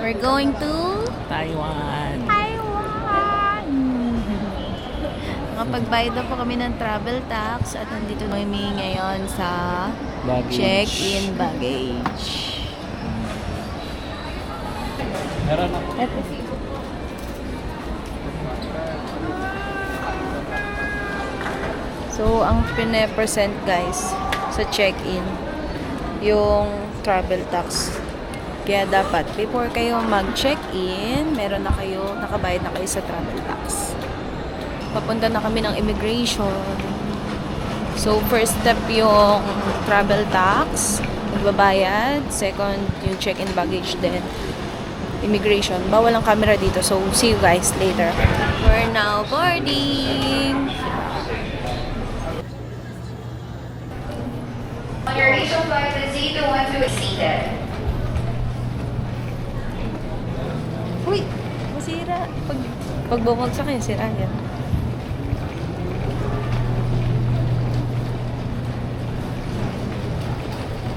We're going to Taiwan. Taiwan! Nakapagbayad na po kami ng travel tax at nandito kami ngayon sa Baggage. check-in baggage. Meron na. Eto. So, ang pine-present guys sa check-in, yung travel tax. Kaya dapat, before kayo mag-check-in, meron na kayo, nakabayad na kayo sa travel tax. Papunta na kami ng immigration. So, first step yung travel tax, magbabayad. Second, yung check-in baggage, then immigration. Bawal ang camera dito, so see you guys later. We're now boarding! On your initial flight, please either want to exceed it. Uy! Masira. Pag bumagsak yun, sira yan.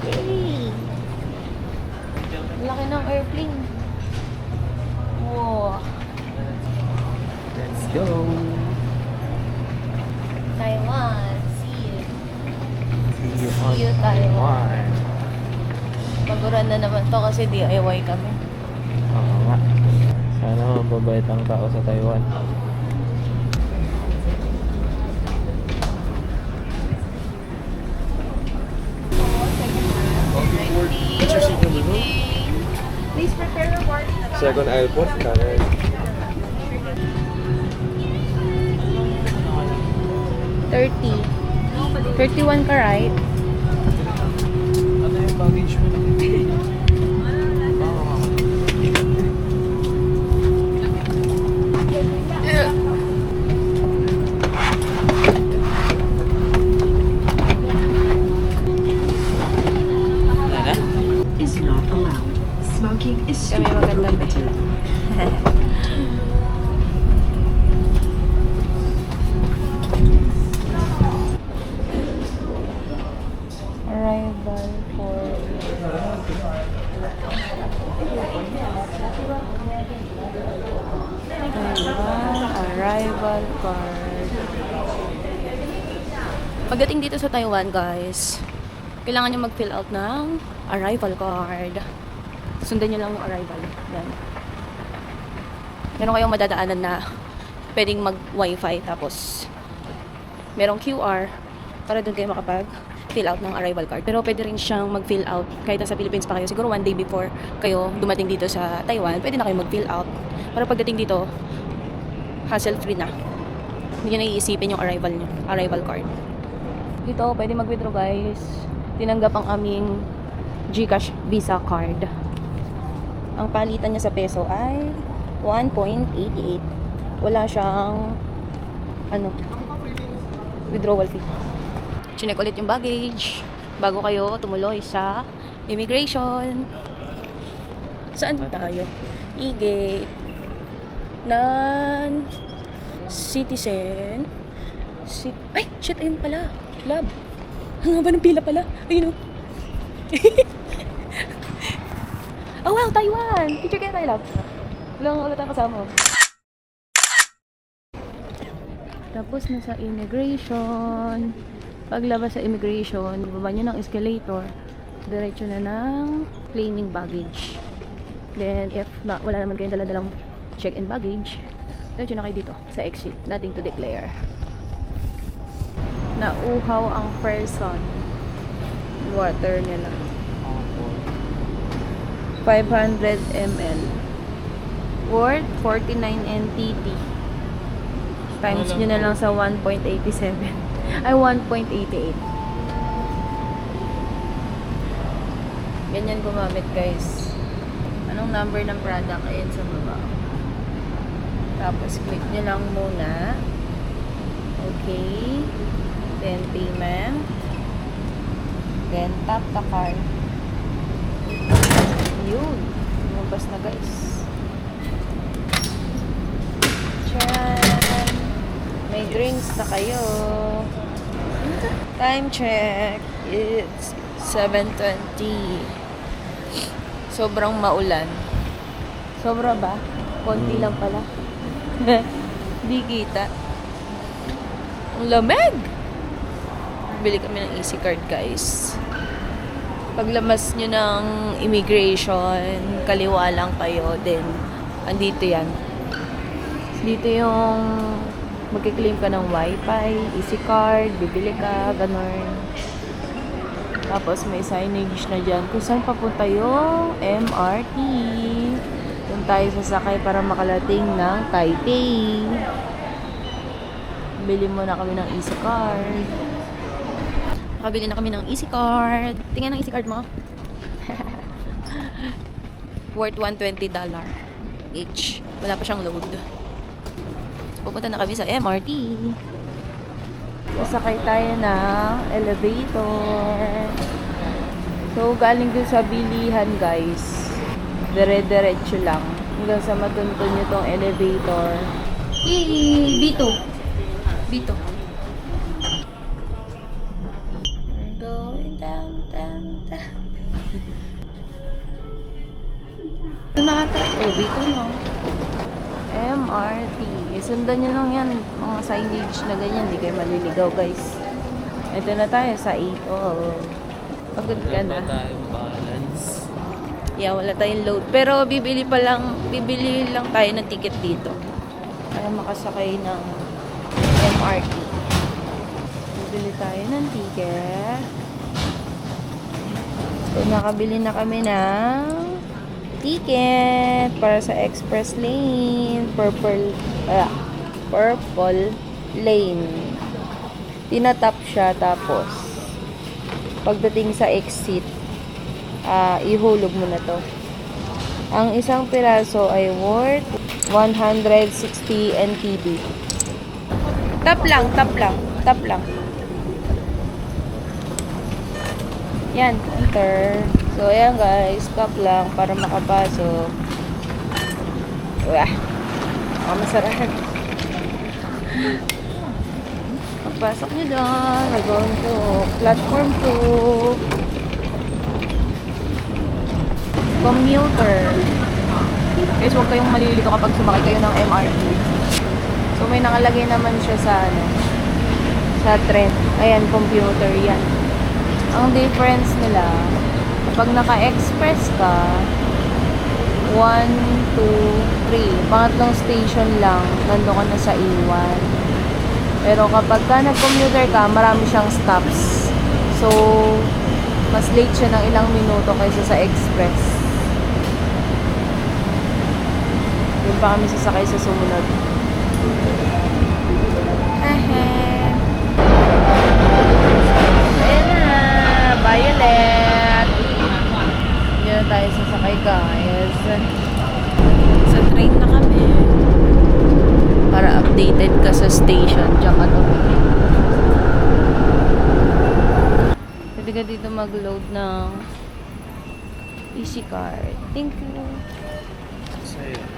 Hey! Laki ng airplane. Wow! Let's go. Taiwan. See you. See you, Taiwan. Taiwan. Maguran na naman to kasi DIY kami. Oo nga. Sana mababait ang tao sa Taiwan. Please prepare your boarding. Second aisle po, scanner. 31 ka, right? Ano yung baggage mo? Is not allowed. Smoking is Kami strictly maganda ba? prohibited. Arrival for... Arrival card. Pagdating dito sa Taiwan, guys, kailangan nyo mag-fill out ng arrival card. Sundan nyo lang yung arrival. Yan. Meron kayong madadaanan na pwedeng mag-wifi, tapos merong QR para doon kayo makapag-fill out ng arrival card. Pero pwede rin siyang mag-fill out kahit nasa Philippines pa kayo. Siguro one day before kayo dumating dito sa Taiwan, pwede na kayo mag-fill out. Para pagdating dito, hassle-free na. Hindi nyo naiisipin yung arrival card. Dito, pwede mag-withdraw, guys. Tinanggap ang aming GCash Visa card. Ang palitan niya sa peso ay 1.88. Wala siyang withdrawal fee. Chinek ulit yung baggage bago kayo tumuloy sa immigration. Saan tayo? E-gate. Non-citizen. Ay! Shit! Ayun pala. Lab. Ang haba ng pila pala. Ayun o. Oh wow! Taiwan! Picture kayo tayo, lab. Wala tayong kasama. Tapos na sa immigration. Paglabas sa immigration, baba nyo ng escalator. Diretso na ng claiming baggage. Then, if wala naman kayong dala-dalang check-in baggage, diretso na kayo dito sa exit. Nothing to declare. Nauhaw ang person. Water nila. 500 ml. Worth 49 NTT. Times nyo na lang sa 1.87. Ay, 1.88. Ganyan gumamit, guys. Anong number ng product? Ayan sa baba. Tapos, click nyo lang muna. Okay. Then, payment. Then, tap the card. Yun. Lumabas na, guys. Tcharan! May drinks na kayo. Time check. It's 7:20. Sobrang maulan. Sobra ba? Konti lang pala. Di kita. Ang lamig! Bili kami ng easy card, guys. Paglamas nyo ng immigration, kaliwa lang kayo, then andito yan. Dito yung magkiklaim ka ng wifi, easy card, bibili ka, ganun. Tapos may signage na dyan kung saan papunta yung MRT. Doon tayo sasakay para makalating ng Taipei. Bili muna kami ng easy card. Nakabili na kami ng easy card. Tingnan ang easy card mo. Worth $120 each. Wala pa siyang load. Pupunta na kami sa MRT. Sasakay tayo ng elevator. So, galing dun sa bilihan, guys. Dire-diretso lang. Hanggang sa matuntun nyo tong elevator. Yay! Bito! Bito. We're going down, down, down. Ito na ata. Oh, Bito no. MRT. Sundan nyo lang yan. Mga signage na ganyan. Hindi kayo maliligaw, guys. Ito na tayo sa 8. Oh. Pagod ka na. Wala tayong balance. Yeah, wala tayong load. Pero bibili lang tayo ng ticket dito. Para makasakay ng MRT. Bibili tayo ng ticket. So, nakabili na kami ng ticket para sa express lane. Purple lane. Tinatap siya, tapos pagdating sa exit, ihulog mo na to. Ang isang piraso ay worth 160 NTD. Tap lang, tap lang, tap lang. Yan, enter. So, ayan guys, tap lang para makapasok. Wah, masarahan. Pagpasok nyo doon, nag-on to platform 2. Commuter. Guys, huwag kayong malilito kapag sumakay kayo ng MRT. So, may nakalagay naman siya sa sa trend. Ayan, computer yan. Ang difference nila, kapag naka-express ka, 1, 2, 3. Pangatlong station lang, nandun ka na sa E1. Pero kapag ka nag-commuter ka, marami siyang stops. So, mas late siya ng ilang minuto kaysa sa express. Doon pa kami sasakay sa sumunod. Ayan na! Violet! Hindi na tayo sasakay, guys. Sa train na kami. Para updated ka sa station. Diyan ka tumingin. Pwede ka dito mag-load ng easy card. Thank you.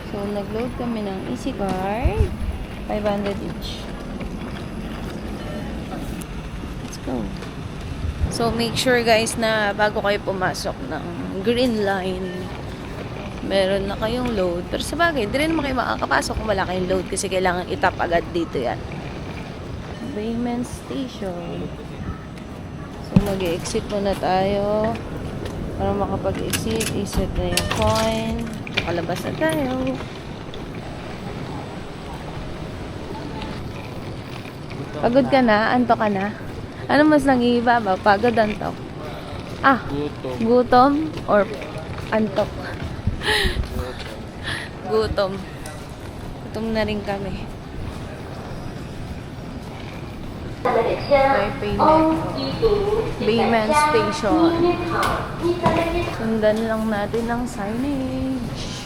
So, nag-load kami ng easy card. 500 each. Let's go. So, make sure guys na bago kayo pumasok ng green line, meron na kayong load. Pero sa bagay, di rin naman kayo makakapasok kung wala kayong load kasi kailangan itap agad dito yan. Bayman Station. So, mag-exit muna tayo. Para makapag-exit, iset na yung coin. Nakalabas na tayo. Pagod ka na? Antok ka na? Ano mas nangihibaba? Pagod, antok? Gutom. Gutom or antok? Gutom. Gutom na rin kami. Taipei Metro. Bayman Station. Sundan lang natin ang signage.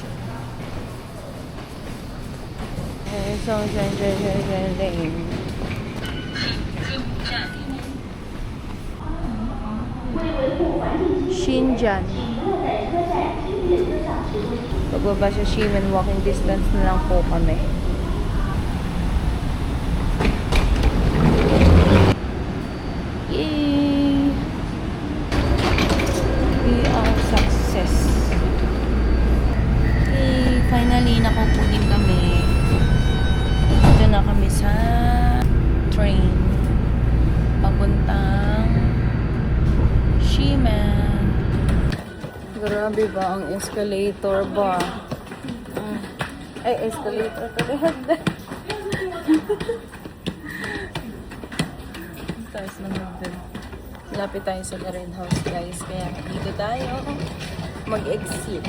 So, Xinjiang. Pagbaba sa Ximen, walking distance na lang po kami. Yay! We are success. Yay! Grabe ba ang escalator ba? Ay, escalator to the head. Taas naman din. Lapit tayo sa Red House, guys. Kaya dito tayo mag-exit.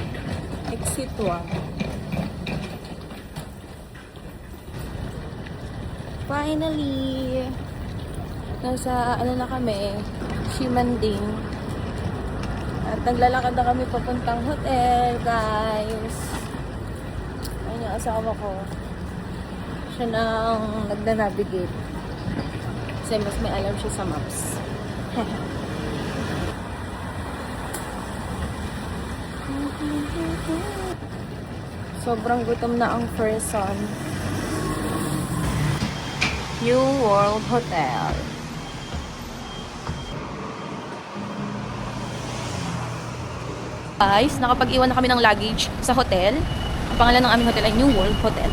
Exit 1. Finally! Nasa, ano na kami, Ximanding. At naglalakad na kami papuntang hotel, guys. Ayun yung asawa ko. Siya nang nagna-navigate. Kasi mas may alam siya sa maps. Sobrang gutom na ang person. New World Hotel. Guys, nakapag-iwan na kami ng luggage sa hotel. Ang pangalan ng aming hotel ay New World Hotel.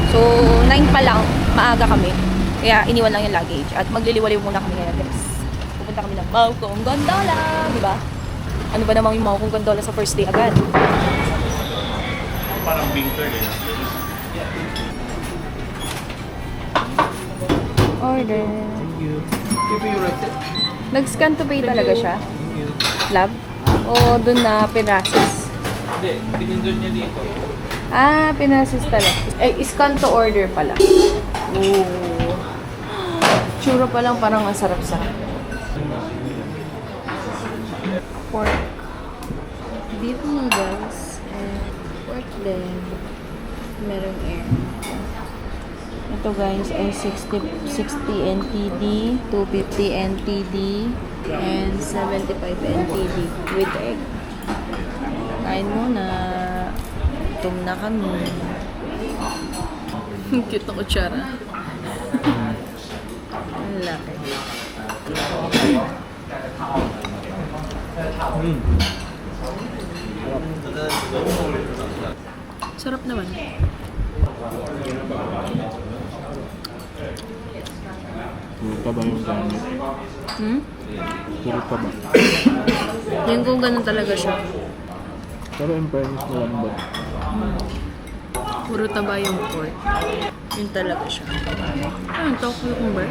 So, 9 pa lang, maaga kami. Kaya iniwan lang yung luggage. At magliliwaliw muna kami ngayon, guys. Pupunta kami ng Maukong Gondola. Diba? Ano ba namang yung Maukong Gondola sa first day agad? Parang binker din. Order. Thank you. Give me your receipt. Nag-scan to pay talaga siya? Thank you. Lab? O dun na pinasis? Hindi, pinindon niya dito. Ah, pinasis talaga. Eh, scan to order pala. Ooh. Tsura pa lang parang ang sarap-sarap. Pork. Beef noodles. And pork din. Merong air. Ito guys ay 60 NTD, 250 NTD, and 75 NTD with egg. Kain muna. Gutom na kami. Cute na kutsara. Ang laki. Sarap naman. Puro pa ba yung gamit? Puro pa ba? Yung kung ganun talaga siya. Pero in fairness na lang ba? Puro taba yung pork. Yun talaga siya. Ano ito? Cucumber?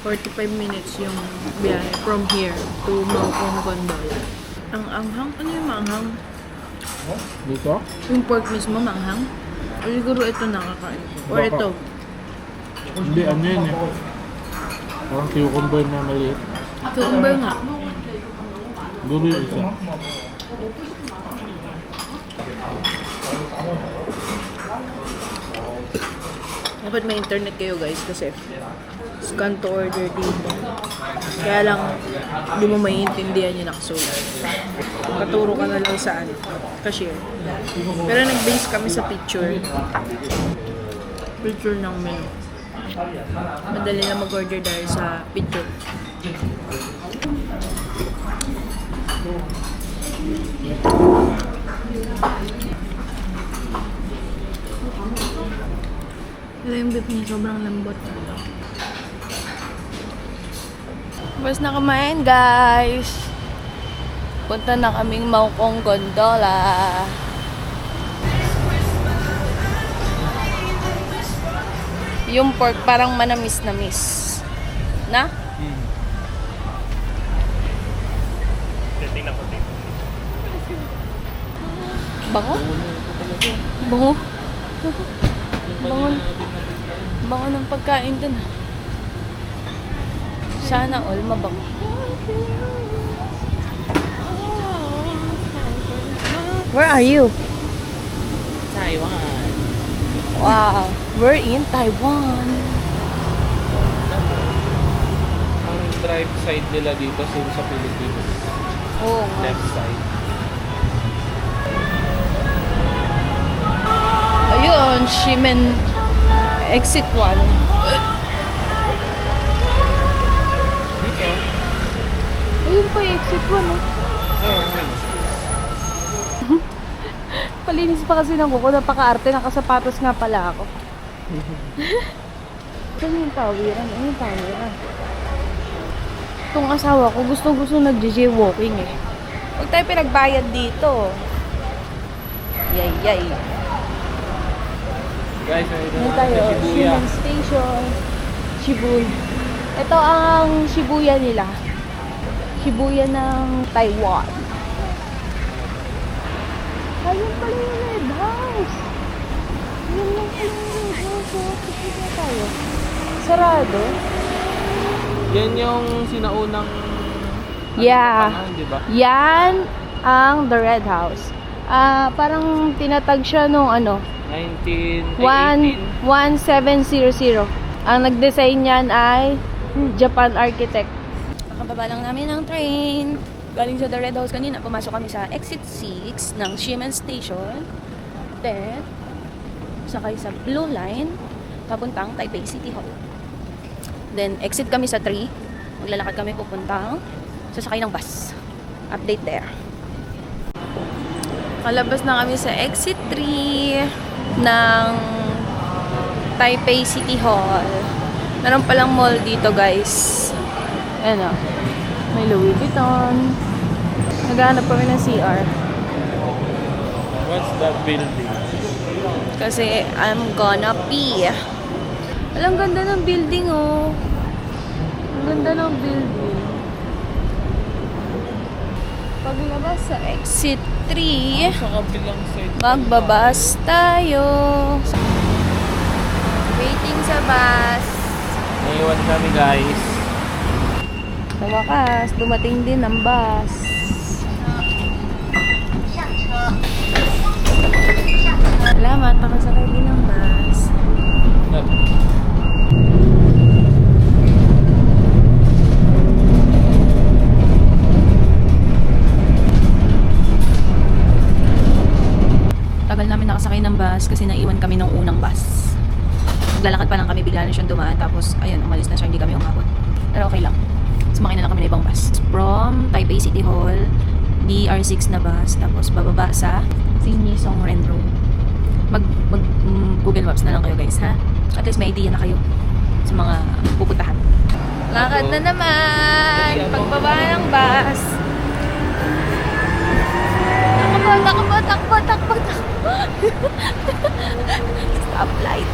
45 minutes yung biyahe from here to Maukong Gondola. Ang anghang? Ano yung maanghang? Dito? Yung pork mismo maanghang? O siguro ito nakakain. Or Baka. ito. Hindi, ano yun eh. Parang cucumber na maliit. Cucumber nga. Duro yung isa. Dapat may internet kayo guys kasi scan to order dito. Kaya lang hindi mo maiintindihan yung nakasulat. Katuro ka na lang sa ano, cashier. Pero nag-base kami sa picture. Picture ng menu. Madali na mag-order dahil sa picture. Pero yung beef niya sobrang lambot. Tapos na kumain, guys. Punta na kaming Maukong Gondola. Yung pork parang manamis-namis. Na? Bango? Bango? Bango. Bango ng pagkain dun. Sana all mabango. Where are you? Taiwan. Wow, we're in Taiwan. Ang drive side nila dito sa Philippines. Oo nga. Left side. Ayun, Ximen exit 1. Ayun pa yung exit 1, oh. Palinis pa kasi ng kuko, napaka-arte, nakasapatos nga pala ako. Saan yung tawiran? Ano yung tawiran? Itong asawa ko, gusto nag-jaywalking eh. Huwag tayo pinagbayad dito. Yay. Guys, ay Ano tayo? Shibuya Station. Shibuya. Ito ang Shibuya nila. Shibuya ng Taiwan. Ayun pala yung Red House. Yun lang pala yung Red House. Shibuya tayo. Sarado. Yan yung sinaunang Yeah. panahon, di ba? Yan ang The Red House. Parang tinatag siya nung 1700. Ang nag-design niyan ay Japan architect. Kakababa lang namin ng train. Galing sa The Red House kanina. Pumasok kami sa exit 6 ng Shimen Station. Then, sakay sa Blue Line papuntang Taipei City Hall. Then, exit kami sa 3. Maglalakad kami pupuntang sasakay ng bus. Update there. Kalabas na kami sa exit 3 ng Taipei City Hall. Meron palang mall dito, guys. Ayan o. May Louis Vuitton. Naghahanap kami ng CR. What's that building? Kasi I'm gonna pee. Alang ganda ng building, oh. Ang ganda ng building. Paglabas sa exit 3, Sa kabilang side. magbabas tayo. Waiting sa bus. Naiwan kami, guys. Sa wakas, dumating din ang bus. Salamat, nakasakay din ang bus. Tagal namin nakasakay ng bus kasi naiwan kami ng unang bus. Naglalakad pa lang kami, bigla na siyang dumaan. Tapos, ayun, umalis na siya, hindi kami umabot. Pero okay lang. Sumakay na lang kami ng ibang bus. From Taipei City Hall, DR6 na bus. Tapos, bababa sa Sinisong Ren Road. Google Maps na lang kayo, guys, ha? At least may idea na kayo sa mga pupuntahan. Lakad na naman! Pagbaba ng bus. Takbo! Stoplight.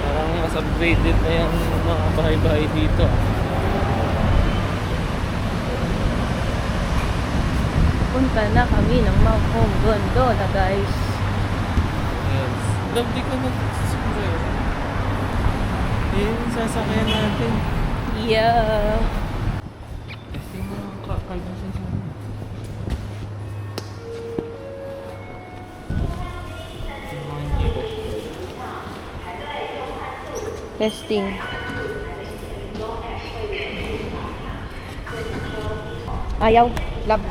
Parang mas upgraded na yung mga bahay-bahay dito. Punta na kami ng Mount Home Gondola, guys. Yes. Lovely ko mag-explore. Yung sasakyan natin. Yeah. Kasi mga kakalimutan sa Testing. Ayaw. Love.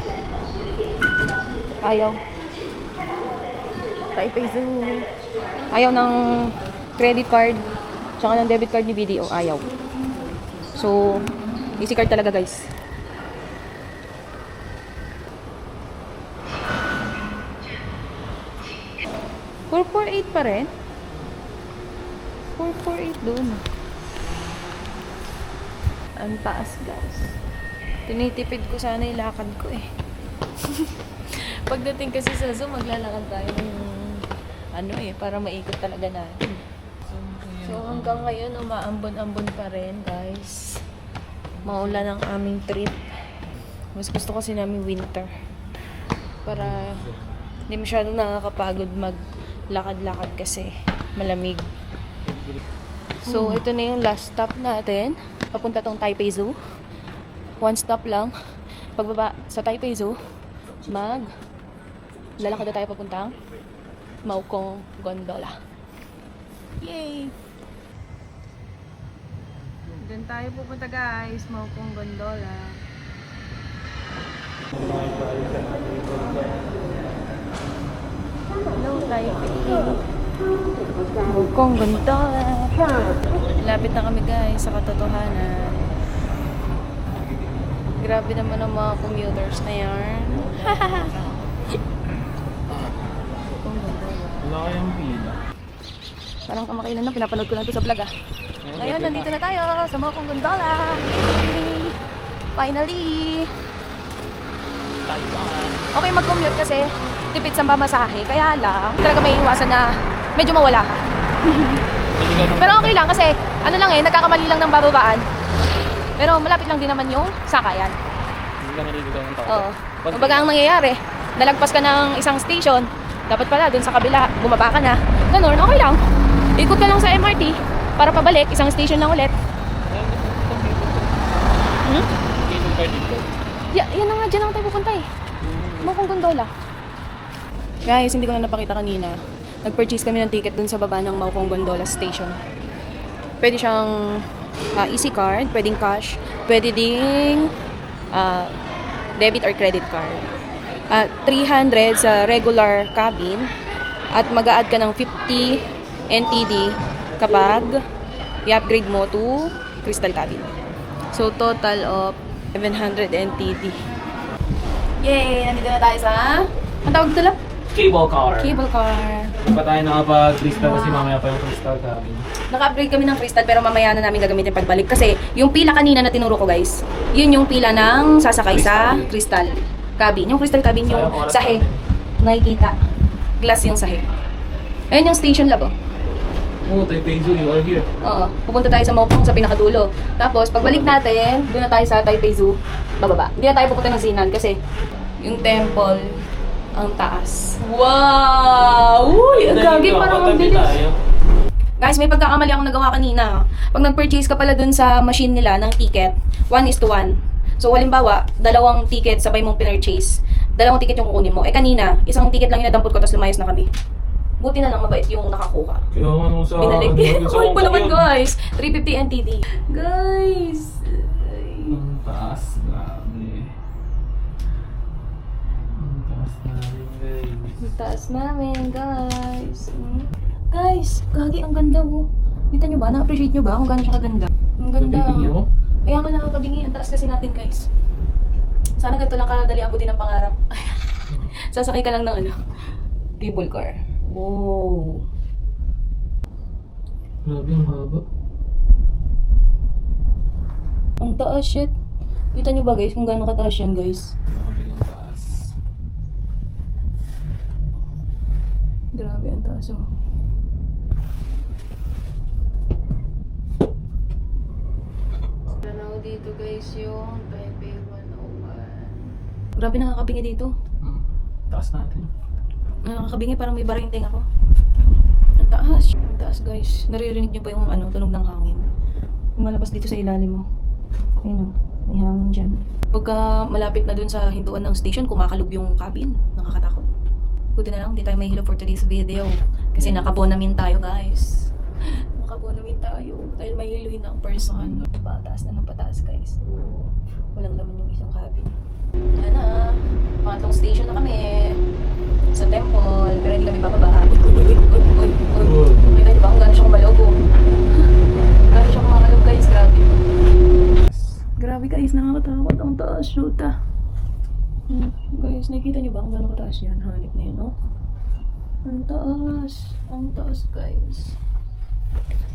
Ayaw. Taipei Zoo. Ayaw ng credit card. Tsaka ng debit card ni BDO. Ayaw. So, easy card talaga, guys. $448 pa rin? 448 doon. Ang taas, guys. Tinitipid ko sana yung lakad ko eh. Pagdating kasi sa zoo, maglalakad tayo ng para maikot talaga natin. So hanggang ngayon, umaambon-ambon pa rin, guys. Maulan ang aming trip. Mas gusto kasi namin winter. Para hindi masyadong nakakapagod maglakad-lakad kasi malamig. So, ito na yung last stop natin. Papunta tong Taipei Zoo. One stop lang. Pagbaba sa Taipei Zoo, lalakad na tayo papuntang Maokong Gondola. Yay! Doon tayo pupunta, guys. Maokong Gondola. Hello, Taipei. Maokong Gondola. Lapit na kami, guys, sa katotohanan. Grabe naman ang mga commuters na yan. Wala kayang pila. Parang kamakailan na, pinapanood ko lang ito sa vlog, ah. Ngayon, nandito na tayo sa Maokong Gondola. Yay! Finally! Okay mag-commute kasi tipid sa pamasahe. Kaya lang, talaga may iwasan na medyo mawala ka. Pero okay lang kasi ano lang nagkakamali lang ng bababaan. Pero malapit lang din naman yung sakayan. Hindi ka naliligaw ng tao. Oo. Kumbaga ang nangyayari, nalagpas ka ng isang station, dapat pala dun sa kabila, bumaba ka na. Ganun, okay lang. Ikot ka lang sa MRT para pabalik, isang station lang ulit. Kailan ka dito? Yan na nga, dyan lang tayo pupunta eh. Mokong gondola. Guys, hindi ko na napakita kanina. Nag-purchase kami ng ticket dun sa baba ng Maukong Gondola Station. Pwede siyang easy card, pwedeng cash, pwede ding debit or credit card. 300 sa regular cabin at mag-a-add ka ng 50 NTD kapag i-upgrade mo to crystal cabin. So, total of 700 NTD. Yay! Nandito na tayo sa... Ang tawag dito lang? Cable car. Cable car. Hindi pa tayo nakapag-crystal kasi mamaya pa yung crystal cabin. Naka-upgrade kami ng crystal pero mamaya na namin gagamitin pagbalik. Kasi yung pila kanina na tinuro ko guys, yun yung pila ng sasakay sa crystal cabin. Yung crystal cabin yung sahig. Nakikita. Glass yung sahig. Ayun yung station lab oh. Oh, Taipei Zoo, you are here. Oo. Pupunta tayo sa Maupong sa pinakadulo. Tapos, pagbalik natin, doon na tayo sa Taipei Zoo, bababa. Hindi na tayo pupunta ng Zinan kasi yung temple, ang taas. Wow! Uy! Ang gagi, parang ang bilis. Guys, may pagkakamali akong nagawa kanina. Pag nag-purchase ka pala dun sa machine nila ng ticket, 1:1. So, halimbawa, 2 ticket sabay mong pinurchase. 2 ticket yung kukunin mo. Eh kanina, isang ticket lang yung nadampot ko tapos lumayas na kami. Buti na lang mabait yung nakakuha. Kaya ano sa... Pinalik. Sa Mahal pa naman yun. guys. 350 NTD. Guys. Ang taas. Grabe. Ang taas namin, guys. Ang taas namin guys. Guys, gagi ang ganda mo. Kita nyo ba? Na-appreciate nyo ba kung gaano siya kaganda? Ang ganda. Nabibigyo? Kaya nga nakakabingi. Ang taas kasi natin guys. Sana ganito lang kadali abutin ang pangarap. Sasakay ka lang ng cable car. Wow. Grabe, ang haba. Ang taas shit. Kita nyo ba guys kung gaano kataas yan guys? Grabe ang taas. Grabe ang taas oh. Tanaw dito guys yung Taipei 101. Grabe nakakabingi dito. Taas natin. Nakakabingi parang may barinting ako. Ang taas. Ang taas guys. Naririnig nyo pa yung tunog ng hangin. Malabas dito sa ilalim mo. Ayun o. May hangin dyan. Pagka malapit na dun sa hintuan ng station, kumakalog yung cabin. Nakakatakot. Buti na lang, hindi tayo mahilo for today's video. Kasi nakabonamin tayo guys. Nakabonamin tayo. Dahil mahiluhin na ang person. Pataas na ng pataas guys. Walang laman yung isang cabin. Yan na. Pangatlong station na kami. Sa temple. Pero hindi kami bababa. Uy. Nakita niyo ba kung gano'n siya kumalaw po? Gano'n siya kumalaw guys. Grabe. Grabe guys. Nakakatakot. Ang taas. Shoot ah. Guys, nakikita niyo ba kung gano'n kataas yan? Hanip na yun, no? Ang taas. Ang taas guys.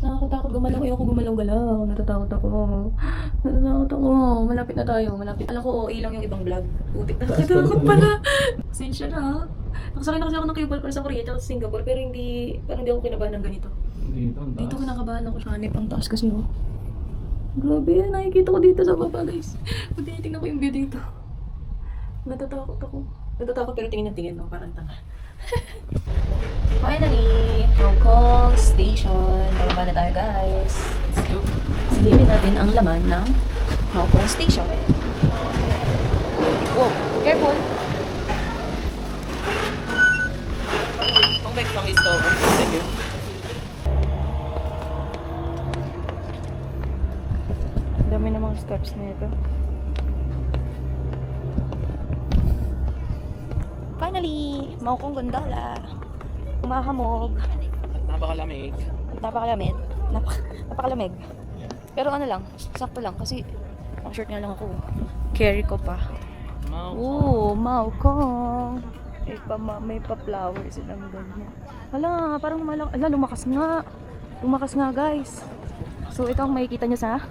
Nakakatakot gumalaw. Ayoko gumalaw-galaw. Natatakot ako. Natatakot ako. Malapit na tayo. Malapit. Alam ko, ilang yung ibang vlog. Putik na. Natatakot pala. Sensya na. Nakasakay na kasi ako ng cable car sa Korea at sa Singapore. Pero parang hindi ako kinabahan ng ganito. Dito, ang taas. Dito kinakabahan ako. Hanip ang taas kasi oh. Grabe. Nakikita ko dito sa baba guys. Pag tinitingnan ko yung view dito. Natatakot ako. Natatakot pero tingin na tingin. No? Parang tanga. Finally, Hong Kong Station. Bababa na tayo guys. Let's go. Silipin natin ang laman ng Hong Kong Station. Whoa, careful. Pang-back pang isto. Thank you. Ang dami namang steps na ito. Finally, Maukong Gondola. Umahamog. Napakalamig. Napakalamig. Napakalamig. Pero ano lang, sakto lang kasi short nga lang ako. Carry ko pa. Maukong. May pa-flowers silang ganyan. Hala, parang lumakas nga. Lumakas nga guys. So ito ang makikita nyo sa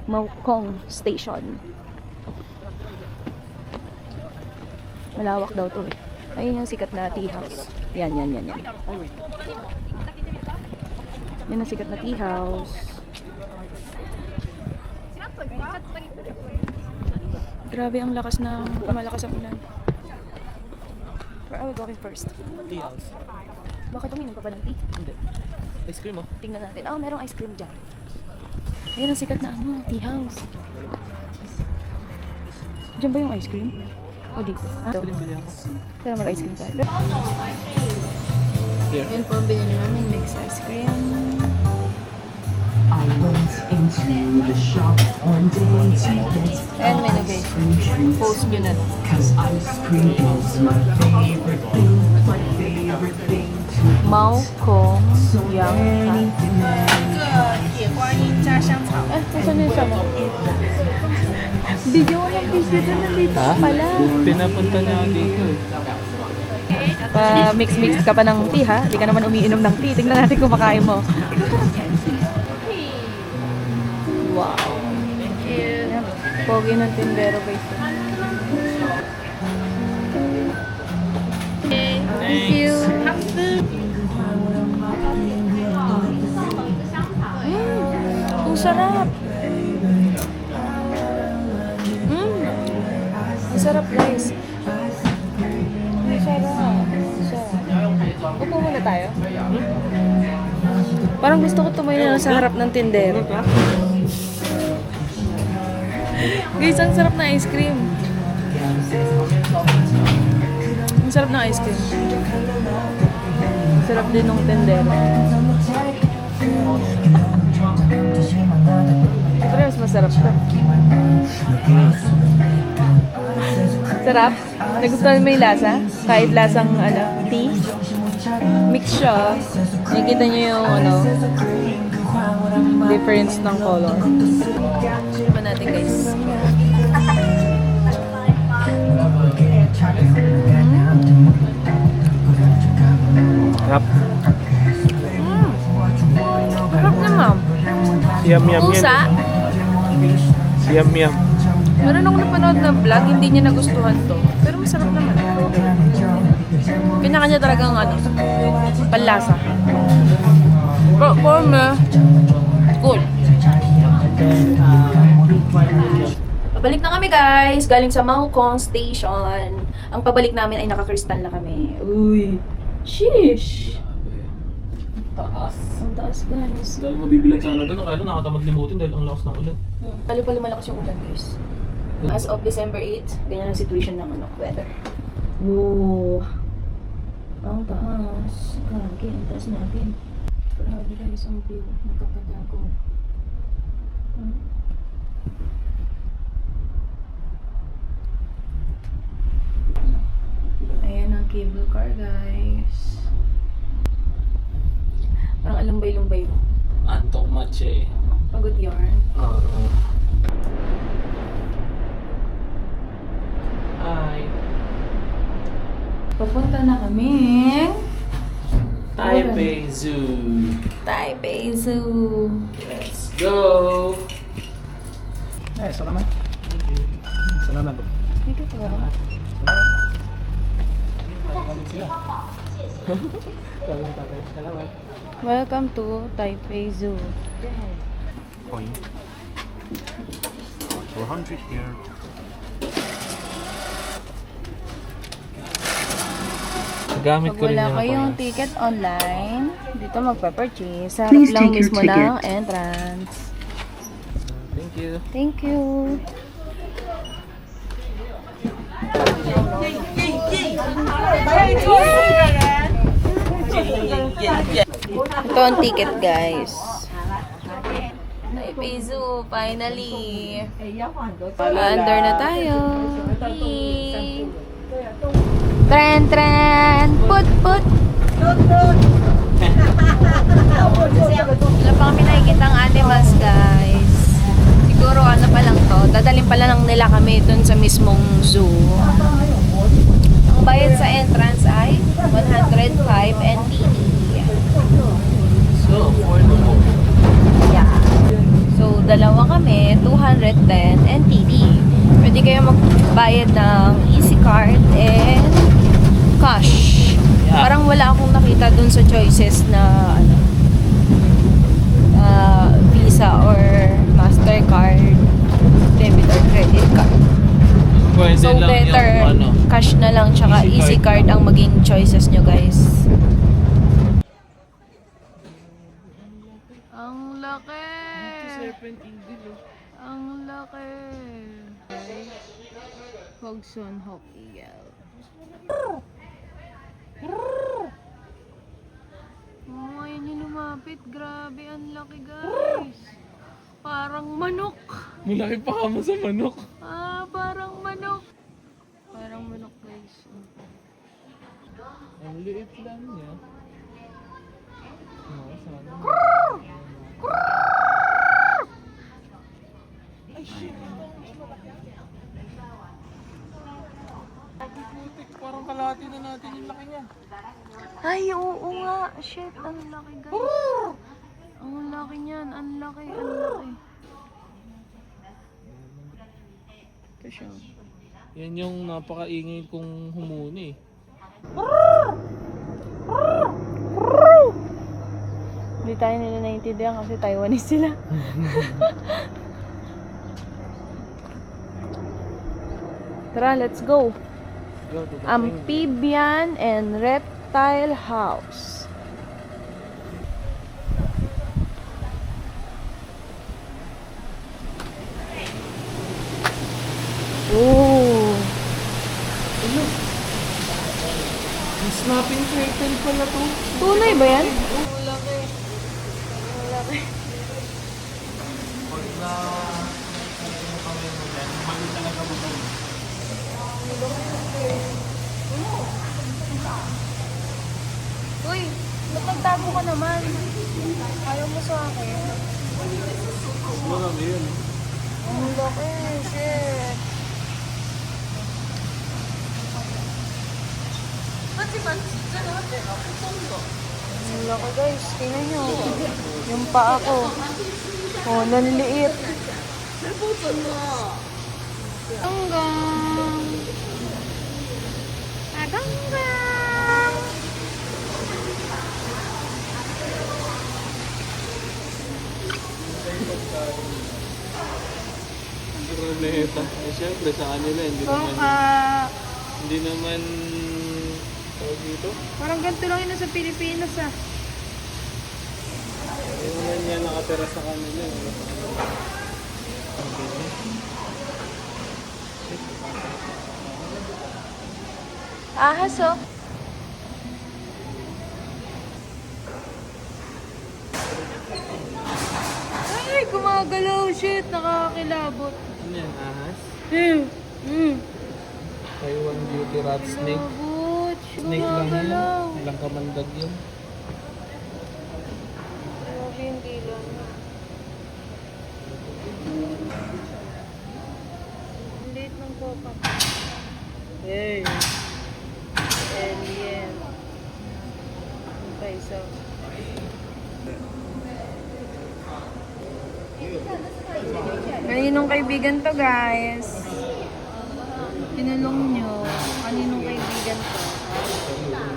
Maukong Station. Malawak daw to eh. Ayun yung sikat na tea house. Yan. Yan ang sikat na tea house. Grabe ang lakas ng malakas ang ulan. Where are we going first? Tea house. Bakit uminom ka pa ng tea? Hindi. Ice cream oh. Tingnan natin. Oh, merong ice cream dyan. Ayun ang sikat na tea house. Diyan ba yung ice cream? O dito? Ito. Bili ako. Kaya mag-ice cream tayo. Here. Yun po, binili namin mixed ice cream. I went into the shop one day to get And menu base. Post yun na. cause ice cream is my favorite thing to Mao Kong Yang Han. Nasaan yung sama? Video ko ng fish dito nandito Ha? pala. Pinapunta niya ako dito eh. Mix ka pa ng tea ha? Hindi ka naman umiinom ng tea. Tingnan natin kung makain mo. Wow. Yan. Pogi ng tindero guys. Thank you. Ang sarap. Ang sarap guys. Ang sarap. Upo muna tayo. Parang gusto ko tumayo na sa harap ng tindero. Guys, ang sarap na ice cream. Ang sarap na ice cream. Ang sarap din ng tindero. Pero mas masarap to. Sarap? Nagustuhan mo yung lasa? Kahit lasang tea? Mix siya. Nakikita niyo yung difference ng color. Tignan natin guys. Rap. Sarap naman. Yum yum Pusa. Yum yum. Meron akong napanood na vlog, hindi niya nagustuhan to. Pero masarap naman. Pinaka niya talagang panlasa. Pero for me, cool. Pabalik na kami guys, galing sa Maokong Station. Ang pabalik namin ay naka-crystal na kami. Uy, sheesh. Taas. Ang taas guys. Dahil mabibilang sana doon, akala nakatamad limutin dahil ang lakas ng ulan. Lalo pala malakas yung ulan guys. As of December 8, ganyan ang situation ng weather. Whoa. Ang taas. Grabe, ang taas natin. Grabe guys, ang view. Nakakatago. Ayan ang cable car guys. Parang alumbay-lumbay mo. Antok match eh. Pagod yarn. Oo. Hi. Papunta na kami. Taipei Zoo. Taipei Zoo. Let's go! Salamat. Salamat. Dito po. Salamat. Welcome to Taipei Zoo. Point. 400 here. Gamit Pag ko rin wala yung kayong points. ticket online, dito magpa-purchase. Sa harap Please lang take your mismo ticket. ng entrance. Thank you. Thank you. Ito ang ticket, guys. Taipei Zoo, finally. Under na tayo. Yay! Tren, tren! Put, put! Wala pa kami nakikita ang animals, guys. Siguro ano pa lang to. Dadalhin pala lang nila kami dun sa mismong zoo. Ang bayad sa entrance ay 105 NTD. So, affordable. Yeah. So, dalawa kami, 210 NTD. Pwede kayo magbayad ng easy card and cash. Parang wala akong nakita dun sa choices na ano, Visa or Mastercard, debit or credit card. Pwede So lang better yung ano. cash na lang tsaka Easy easy card ang maging choices nyo, guys. Ang laki! Serpent Eagle. Ang laki! Hogson Hawk Eagle. Oh, ayun yung lumapit. Grabe, ang laki, guys. Parang manok. Malaki pa ka mo sa manok. Parang manok. Parang manok, guys. Ang liit lang niya. No, sana. Ay, shit. Putik, parang kalahati na natin yung laki niya. Ay, oo nga. Shit, ang laki, guys. Ang laki niyan. Ang laki, ang laki. Ito siya. Yan yung napakaingay kong humuni. Hindi tayo nila naiintindihan kasi Taiwanese sila. Tara, let's go. Go to the Amphibian and Reptile House. Oh. snapping turtle pala to. Tunay ba yan? Pag na kami mo yan, mali talaga mo ba? Uy, ba't nagtago ka naman? Ayaw mo sa akin. Marami yun. Ang laki, shit. Ang laki, guys. Tingnan nyo. Yung paa ko. Oh, nanliit. Hanggang. Hanggang. Planeta. Eh, syempre sa kanila, hindi naman tawag dito. Parang ganito lang yun sa Pilipinas, ah. Hindi naman yan nakatira sa kanila. Ahas, oh. Ay, gumagalaw. Shit, nakakakilabot. Ano yan, ahas? Taiwan beauty rat snake. Kilabot. Snake lang yan. Gumagalaw. Ilang kamandag yun. Grabe yung dila niya. Ang liit ng kopa. Hey. Alien. Ang paisa. Kaninong kaibigan to, guys? Tinulong nyo. Kaninong kaibigan to?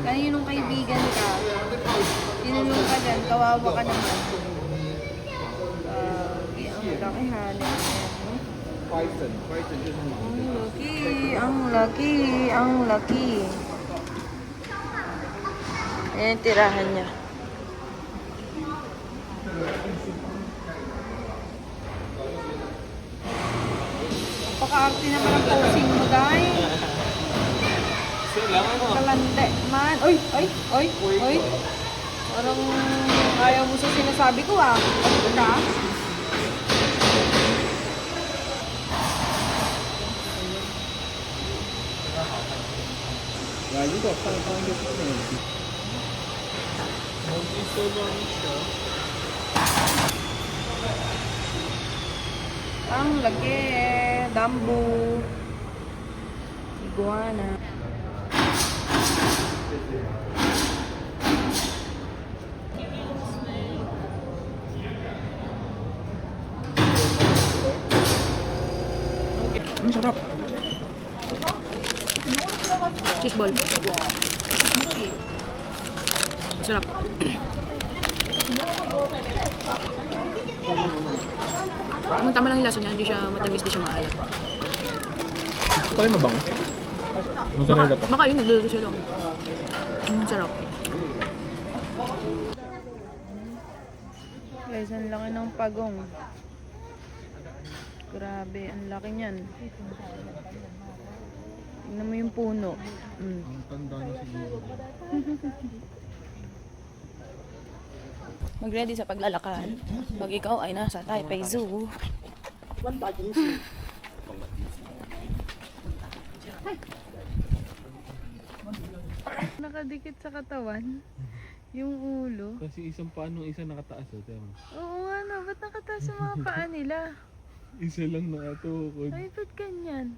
Kaninong kaibigan ka? Tinulong ka dyan. Kawawa ka naman. Ang lakihan. Python. Python yun. Ang laki. Ang laki. Ang laki. Ayan yung tirahan niya. Paka-arte naman ang posing mo, guys. Sila ano? Kalande man. Oy, oy, oy, oy. Parang ayaw mo sa sinasabi ko, ah. Ano ka? Lagi ko, parang gusto ko yun. Mag-iso lang siya. Ang laki. Dambu. Iguana. Ang sarap. Cheese ball. Sarap. Ang tama lang yung lasa niya, hindi siya matamis, hindi siya maalat. Ito pala mabango. Mozzarella pa. Baka yun, niluluto siya lang. Sarap. Guys, ang laki ng pagong. Grabe, ang laki niyan. Tingnan mo yung puno. Ang tanda na siguro. Mag-ready sa paglalakad. Pag ikaw ay nasa Taipei Zoo. Nakadikit sa katawan. Yung ulo. Kasi isang paano isa nakataas. Tema. Oo nga no, ba't nakataas yung mga paa nila? Isa lang nakatukod. Ay, ba't ganyan?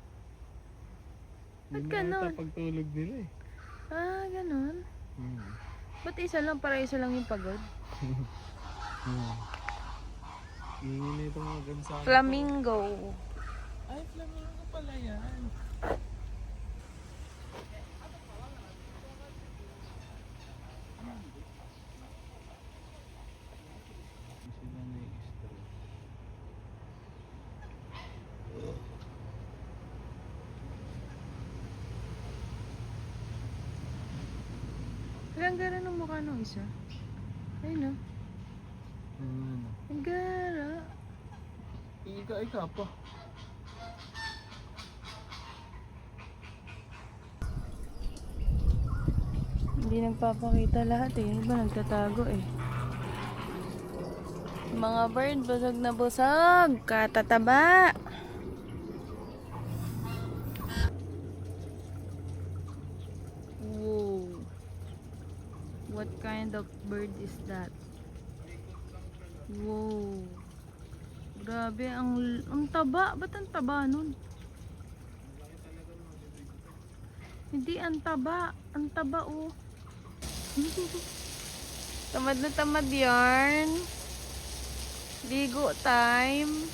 Ba't Yun ganon? ata pagtulog nila eh. Ah, ganon? Hmm. Ba't isa lang, para isa lang yung pagod? Ingin na itong mga gansa. Flamingo. Ay, flamingo pala yan. Sila na yung stress. Ang gara ng mukha nung isa. Ayun no. Ang gara. Ika pa. Hindi nagpapakita lahat eh. Yung iba nagtatago eh. Mga bird, busog na busog. Katataba. Whoa. What kind of bird is that? Whoa. Grabe, ang taba. Ba't ang taba nun? Hindi, ang taba. Ang taba, oh. Tamad na tamad yarn. Ligo time.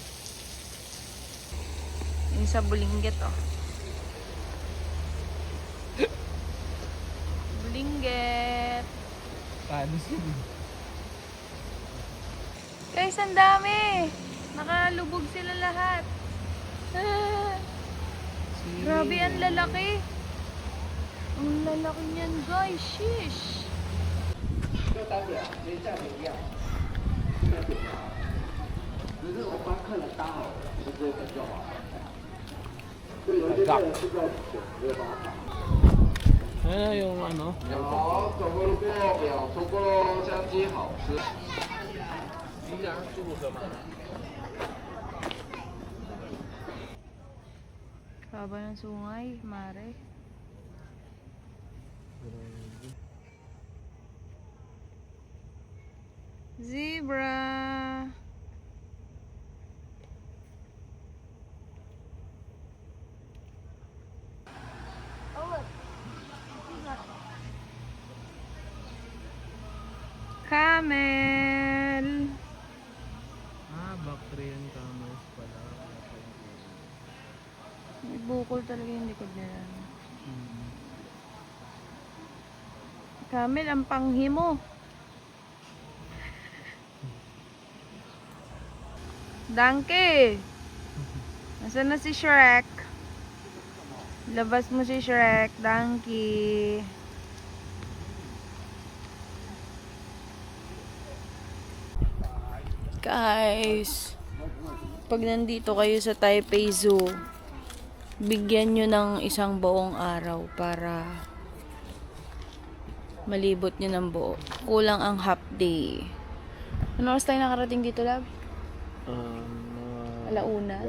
Yung sa Bulinggit, oh. Bulinggit. Paano sila? Guys, ang dami. Nakalubog sila lahat. Ah, grabe, ang lalaki. Ang lalaki niyan, guys. Sheesh. Ano yung ano? 好，走过路过表，走过路相机好吃。 Haba ng sungay, mare. Zebra. Camel. Bactrian camels pala. May bukol talaga yung likod nila. Camel, ang panghimo. Donkey. Nasaan na si Shrek? Labas mo si Shrek, donkey. Guys, pag nandito kayo sa Taipei Zoo, bigyan nyo ng isang buong araw para malibot nyo ng buo. Kulang ang half day. Ano oras tayo nakarating dito, love? Alauna.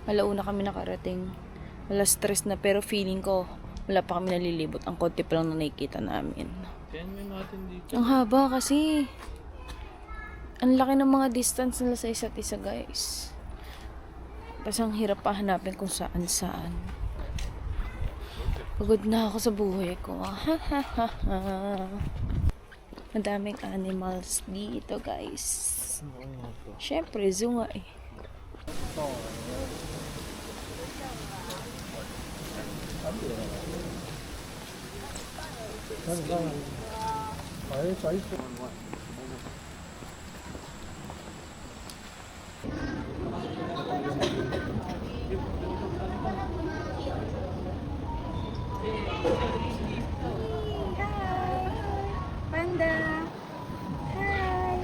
Alauna kami nakarating. Alas 3 na, pero feeling ko wala pa kami nalilibot. Ang konti pa lang na nakikita namin. Tingnan natin dito. Ang haba kasi. Ang laki ng mga distance nila sa isa't isa, guys. Tapos ang hirap pa hanapin kung saan. Pagod na ako sa buhay ko. Madaming animals dito, guys. Syempre, zoo nga eh. Panda! Hi!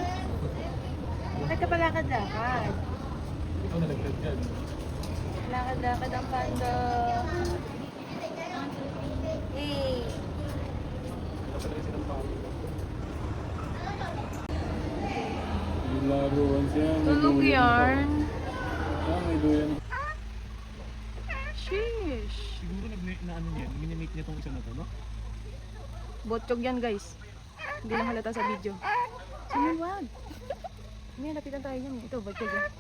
Bakit ka pa lakad-lakad? Lakad-lakad ang panda. Hey! Yung laruan siya. may Tulog duyan yarn. pa. May duyan. Sheesh! Siguro na ano niya, minimate niya tong isa na to, no? Botchog yan guys. Hindi na halata sa video. Sige, wag. May lapitan tayo yan. Ito, botchog yan.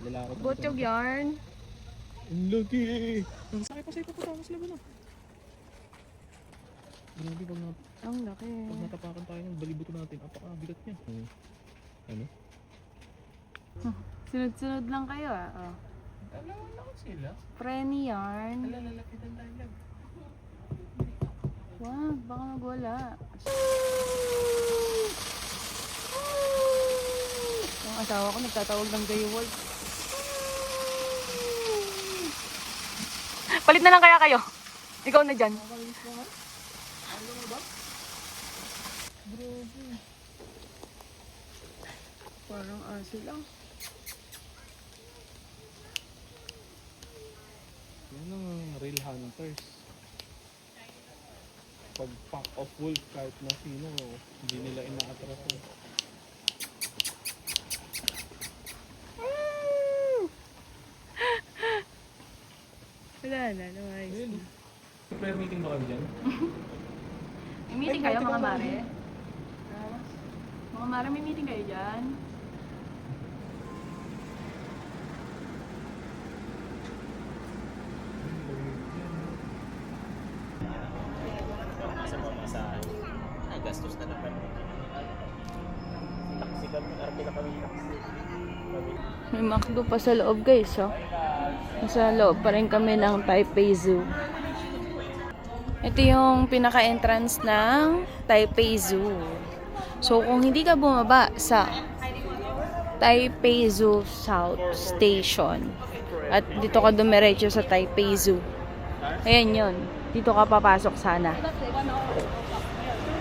Lalakad. Botchog yarn. Ang laki eh. Ang sakit pa sa ipapatakas laban ah. Grabe Ang laki. pag natapakan tayo ng balibuto natin, apakabigat niya. Ano? Sunod-sunod lang kayo ah. Oh. Alam ko sila. Frenny yarn. Lalapitan tayo lang. Wag, baka magwala. Yung asawa ko nagtatawag ng gaywol. Palit na lang kaya kayo. Ikaw na dyan. Parang aso lang. Yan ang real hunters. Pag pack of wolf kahit na sino, hindi nila ina-attract. Wala na, naman. Prayer meeting ba kami dyan? May meeting kayo mga mare? Mga mare, may meeting kayo dyan? Sa mga masahe. Ay, gastos na naman. Taxi kami, arke na kami taxi. May McDo pa sa loob guys, oh. Nasa loob pa rin kami ng Taipei Zoo. Ito yung pinaka-entrance ng Taipei Zoo. So, kung hindi ka bumaba sa Taipei Zoo South Station at dito ka dumiretso sa Taipei Zoo, ayan yun. Dito ka papasok sana.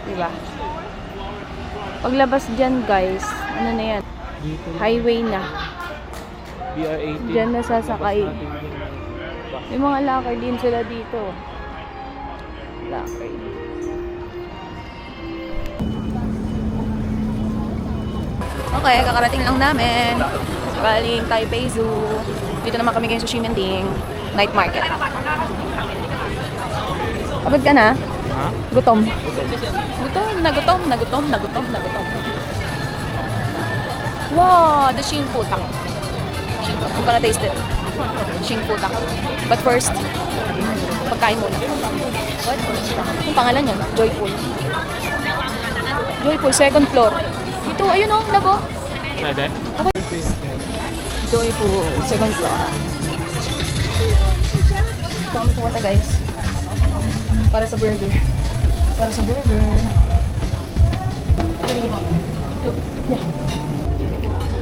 Diba? Paglabas dyan guys, ano na yan? Highway na. BR-18. Diyan nasasakay. May mga lakay din sila dito. Lakay. Okay, kakarating lang namin. Galing Taipei Zoo. Dito naman kami ngayon sa Ximending Night Market. Abad ka na? Ha? Gutom. Gutom. Wow, the Xing Putang. I'm gonna taste it. Xing Putang. But first, pagkain muna. What? Yung pangalan niya, Joyful. Joyful, second floor. Ito, ayun o, labo. Pwede? Joyful, second floor. Ito kami pumunta guys. Para sa burger.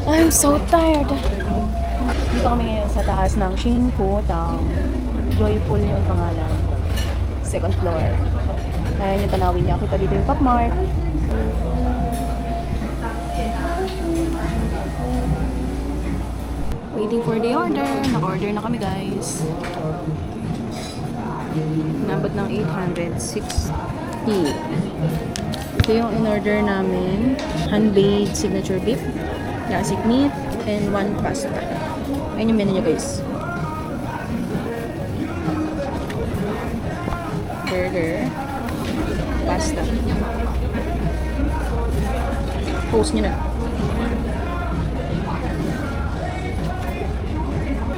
I'm so tired. Dito kami ngayon sa taas ng Xing Putang. Joyful yung pangalan. Second floor. Ayan yung tanawin niya. Kita dito yung Pop Mart. Waiting for the order. Naka-order na kami guys. Nabot ng 860. Ito yung in-order namin. Handmade signature beef, classic meat, and 1 pasta. Ayan yung menu niya guys. Burger, pasta. Post nyo na.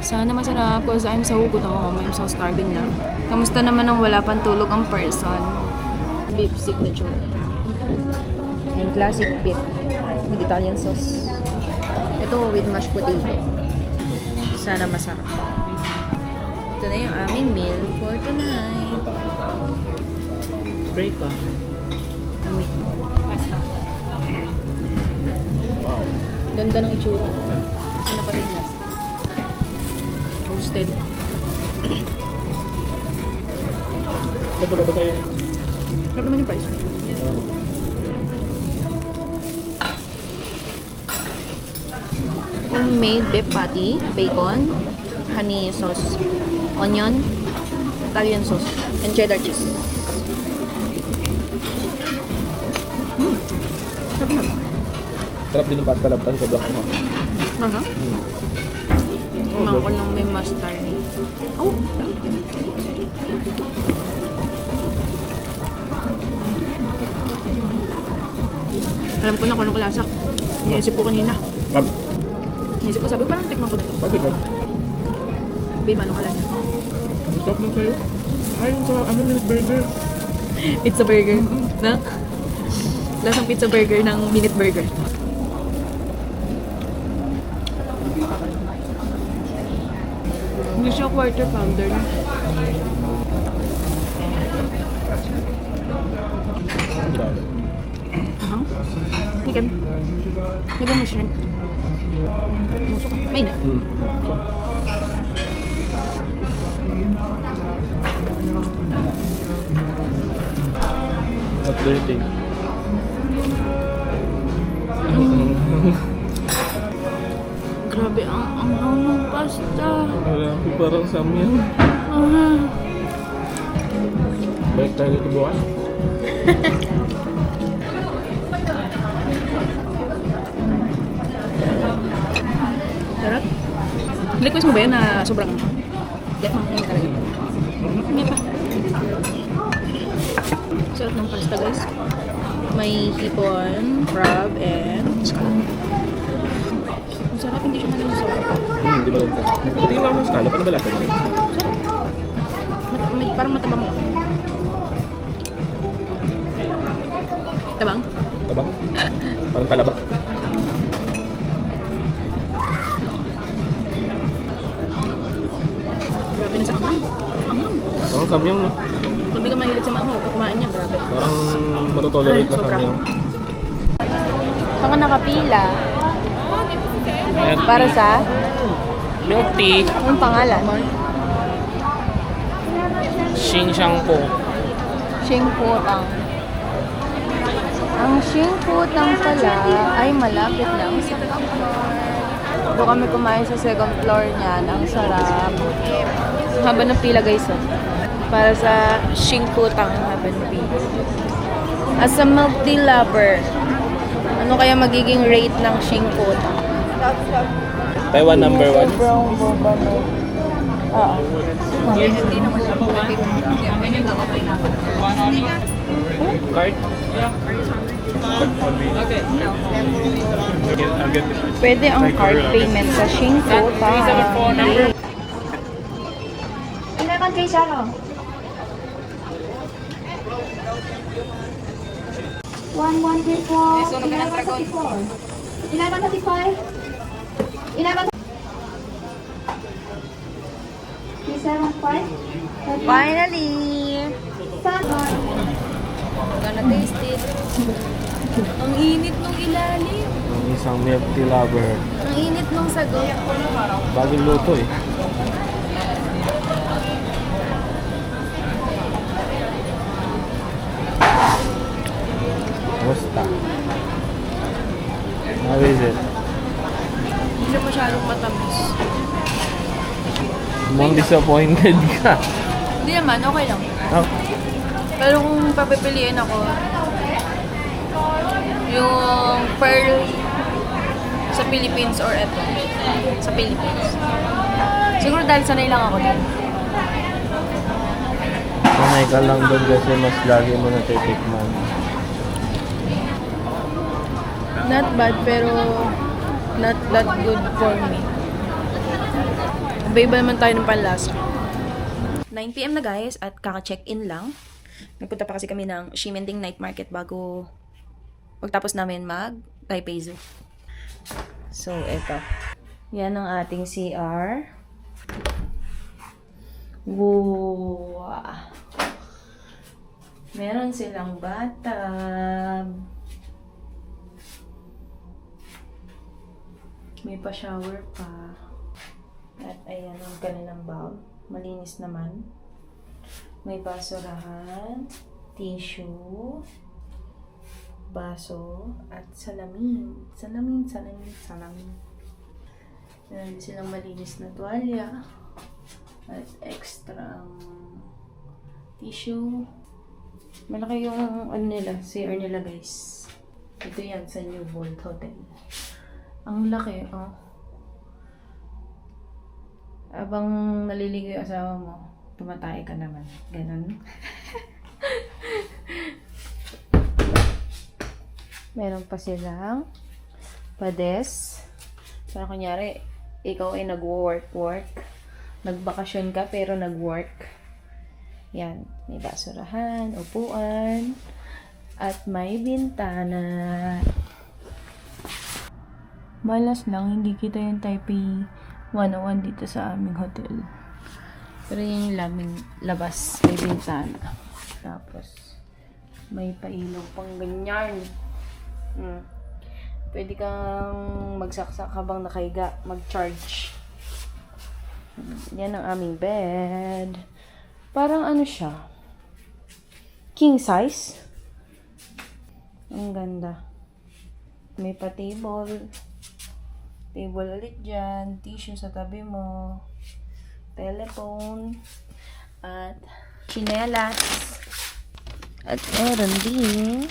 Sana masarap because I'm so gutom. I'm so starving na. Kamusta naman ang wala pang tulog ang person? Beef signature. And classic beef with Italian sauce. Ito with mashed potato. Sana masarap. Ito na yung aming meal for tonight. Break pa. Wow. Ganda ng itsura. Ano pa rin last? Roasted. Ito ba tayo? Sarap naman yung price. Homemade beef patty, bacon, honey sauce, onion, Italian sauce, and cheddar cheese. Sarap na. Sarap din yung pasta labtan sa block mo. Aha. Kumain ko ng may mustard. Oh! Alam ko na kung anong kalasa. Iniisip ko kanina. Iniisip ko, sabi ko parang tikman ko na ito. Bakit ba? Babe, anong kalasa? Stop lang sa'yo. Ay, yung sa ano minute burger. Pizza burger. Na? Lasang pizza burger ng minute burger. Hindi siya quarter pounder na. Higan. Higan mo shrimp. Muso ka. May na. What do you think? Grabe ang anghang ng pasta. Grabe, parang samyang. Balik tayo dito bukas. Sarap. Request mo ba yan na sobrang ano? Hindi, makakain talaga. Hindi pa. Sarap ng pasta, guys. May hipon, crab, and scallop. Ang sarap, hindi siya malusog. Hindi ba lang ito? Hindi lang ako scallop. Ano ba lasa niya? Parang matabang. Tabang? Tabang? Parang talaba. Grabe na sa kamay. Amang. Parang samyang, no? Kung di ka mahilig sa mango, kumain niya, grabe. Parang matutolerate na Sobra. samyang. Saan ka nakapila? Ayan. Para sa? Milk tea. Anong pangalan? Xingxiangpo. Xingputang. Ang Xingputang pala ay malapit lang sa top floor. Doon kami kumain sa second floor niyan. Ang sarap. Haba ng pila, guys. Oh. Para sa Xingputang haba ng pila. As a milk tea lover, ano kaya magiging rate ng Xingputang? Taiwan number 1. Brown boba no. Oo. Card? Pwede ang card payment sa Xingputang. Ilan kay Shano? 1134. 1134. 1135. 11. 375. Finally! Sunrise. Gonna taste it. Ang init nung ilalim. Ang isang milk tea lover. Ang init nung sagot. Bagong luto eh. Musta? How is it? Hindi siya masyadong matamis. Mukhang disappointed ka. Hindi naman, okay lang. Oh, Pero kung papipiliin ako, yung pearl sa Philippines or eto, sa Philippines. Siguro dahil sanay lang ako din. sanay ka lang doon kasi mas lagi mo natitikman. Not bad, pero not that good for me. Iba-iba naman tayo ng panlasa. 9 PM na guys at kaka-check-in lang. Nagpunta pa kasi kami ng Ximending Night Market bago pagtapos namin mag-Taipei Zoo. So, eto. Yan ang ating CR. Wow! Meron silang bathtub. May pa-shower pa. At ayan ang kanilang bowl. Malinis naman. May basurahan, tissue, baso, at salamin. Salamin. Meron din silang malinis na tuwalya. At extra tissue. Malaki yung nila, CR nila guys. Ito yan sa New World Hotel. Ang laki, oh. Abang naliligo yung asawa mo, tumatay ka naman. Ganon. Meron pa silang pades. Para kunyari, ikaw ay nag-work. Nagbakasyon ka pero nag-work. Yan. May basurahan, upuan, at may bintana. Malas lang, hindi kita yung Taipei 101 dito sa aming hotel. Pero yun yung laming labas. May bintana. Tapos, may pailaw pang ganyan. Pwede kang magsaksak habang nakahiga, mag-charge. Yan ang aming bed. Parang ano siya? King size. Ang ganda. May pa-table. Table ulit dyan. Tissue sa tabi mo. Telephone. At chinelas. At meron din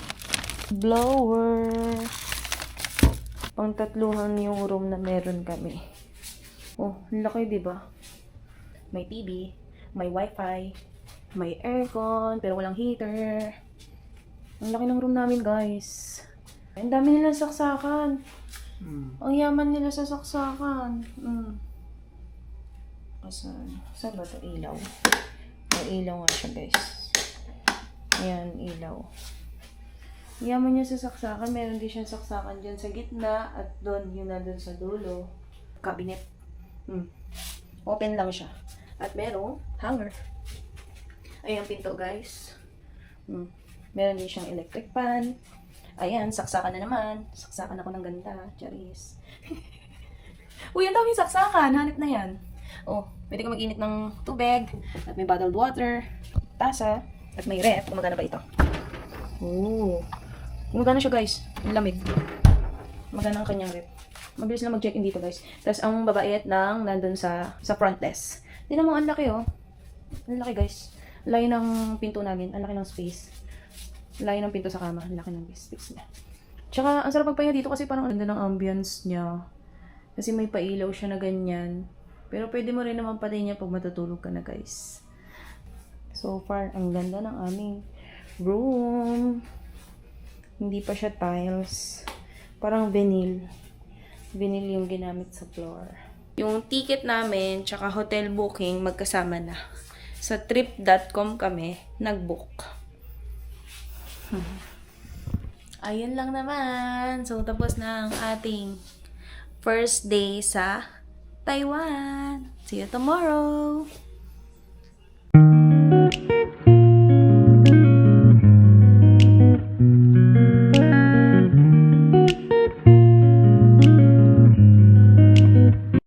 blower. Pang-tatluhan yung room na meron kami. Oh, laki diba? May TV. May wifi. May aircon. Pero walang heater. Ang laki ng room namin, guys. Ang dami nilang saksakan. Ang yaman nila sa saksakan. Saan ba ito? Ilaw. May ilaw nga siya, guys. Ayan, ilaw. Yaman niya sa saksakan. Meron din siyang saksakan dyan sa gitna. At doon, yun na doon sa dulo. Cabinet. Open lang siya. At merong hanger. Ayan, pinto, guys. Meron din siyang electric fan. Ayan, saksakan na naman. Saksakan ako ng ganda. Charis. Uy, ang daming saksakan. Hanip na yan. Oh, pwede ka mag-init ng tubig. At may bottled water. Tasa. At may ref. Gumagana ba ito? Oh. Gumagana siya, guys. Ang lamig. Magana ang kanyang ref. Mabilis lang mag-check-in dito, guys. Tapos, ang babaet lang nandun sa front desk. Tignan mo, ang laki, oh. Ang laki, guys. Layo ng pinto namin. Ang laki ng space. Layo ng pinto sa kama. Ang laki ng space niya. Tsaka, ang sarap magpahinga dito kasi parang ang ganda ng ambience niya. Kasi may pailaw siya na ganyan. Pero pwede mo rin naman patayin niya pag matutulog ka na, guys. So far, ang ganda ng aming room. Hindi pa siya tiles. Parang vinyl. Vinyl yung ginamit sa floor. Yung ticket namin, tsaka hotel booking, magkasama na. Sa trip.com kami nag-book. Ayun lang naman. So, tapos na ang ating first day sa Taiwan. See you tomorrow!